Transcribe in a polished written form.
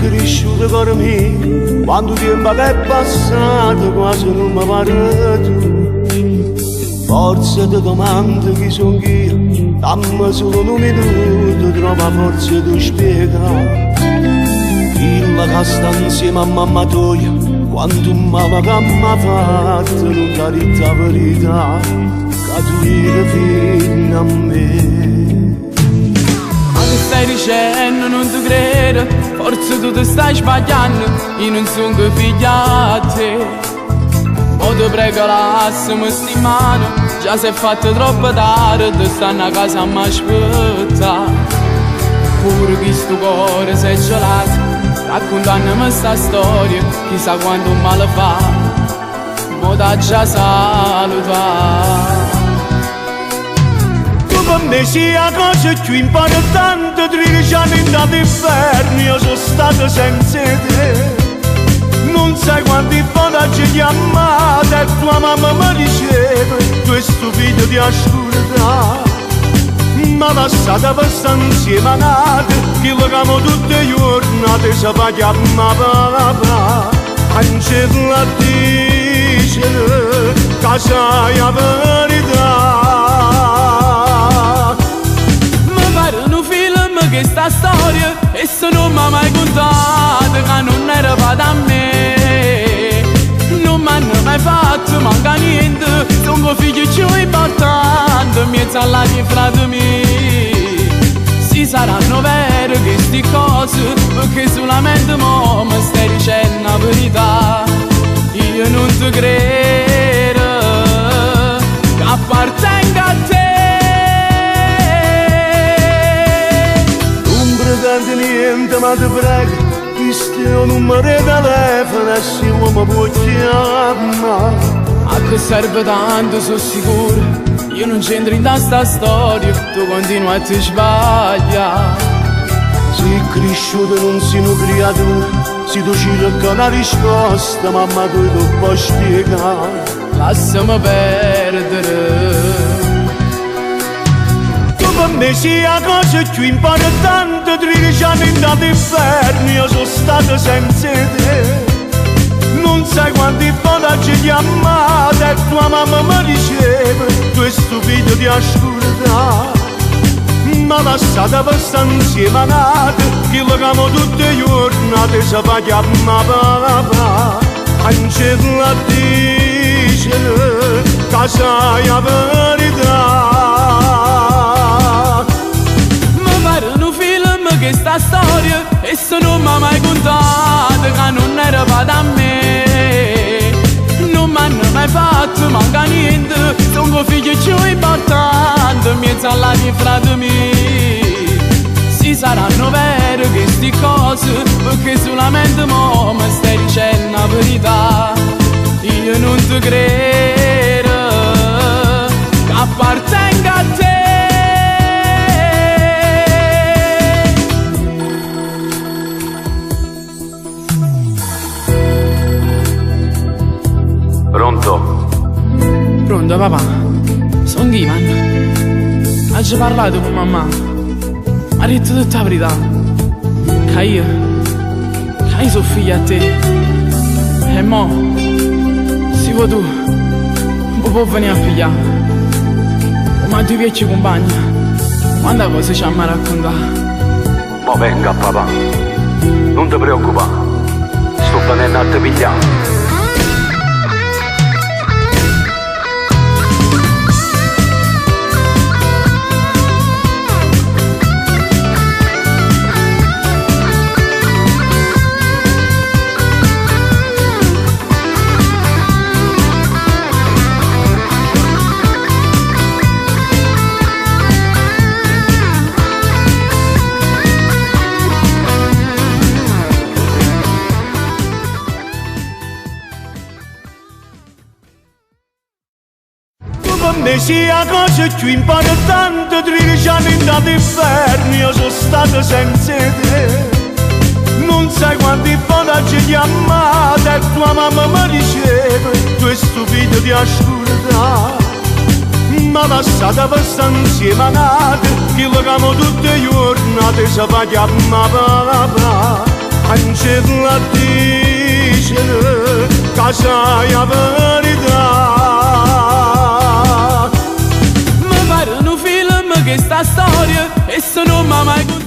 cresciuto con me, quando tempo che è passato quasi non mi pare tu. Forza ti domando chi sono io, dammi solo un minuto, trova forza di spiegare. Quella che sta insieme a mamma tua, quanto male che mi ha fatto, non ti ha detto la verità, che tu eri fino a me. Ma che stai dicendo, non ti credo, forse tu ti stai sbagliando, io non sono che figlio a te. O ti prego lasciami sti mano, già si è fatto troppo tardi, stanno a casa a mi aspettare. Pure che sto cuore si è gelato, raccontandomi sta storia, chissà quanto male fa, mo da già salutare. Tu per me sei la cosa più importante, 13 anni d'inverno io sono stato senza te. Non sai quanti volte ti amate e tua mamma mi diceva, tu sei stupido di ascoltare. Ma passata per stare insieme a nate, che legamo tutte le giornate, si fa chiamare papà. Angela dice che sai la verità. Mi pare un film che sta storia, e se non mi ha mai contato, che non era fatta a me. Non mi hanno mai fatto manca niente, sono figlio più importante, in mezzo alla cifra di me. Si saranno vere queste cose, perché solamente mo mi stai dicendo la verità. Io non ti credo che appartenga a te. Non pretendo niente ma ti prego, questo è un numero di telefono e se uomo può chiamare. A che serve tanto, sono sicuro, io non c'entro in sta storia, tu continui a ti sbagliare. Sei cresciuto non sei una creatura, se tu cerchi una risposta, mamma tu ti puoi spiegare. Lasciami perdere. Tu per me sei la cosa più importante, 13 anni d'inverno io sono stato senza te. Non sai quanti volte ti amate e tua mamma mi diceva, tu sei stupido di ascoltare. Ma passata per stare insieme a nate, che legamo tutte le giornate, si fa chiamare papà. Angela dice che sai la verità. Mi pare un film che sta storia, e se non mi ha mai contato, che non era fatta a me. Non mi hanno mai fatto manca niente, sono figlio più importante, in mezzo alla cifra di me. Si saranno vere queste cose, perché solamente mo mi stai dicendo la verità. Io non ti credo che appartenga a te. Pronto? Pronto papà, sono Ivan. Oggi ho parlato con mamma, mi ha detto tutta la verità, che io sono figlio a te. E mo, se vuoi tu, mi puoi venire a pigliare. Ma tu vecchi compagni, quanta cosa ci hanno raccontato? Ma venga papà, non ti preoccupare, sto venendo a te pigliare. Per me sei la cosa più importante, 13 anni d'inverno io sono stato senza te. Non sai quanti volte ti amate e tua mamma mi diceva, tu sei stupido di ascoltare. Ma passata per stare insieme a nate, che legamo tutte le giornate, si fa chiamare papà. c'è la dice che sai la verità. Mi pare un film che sta storia e se non mi ha mai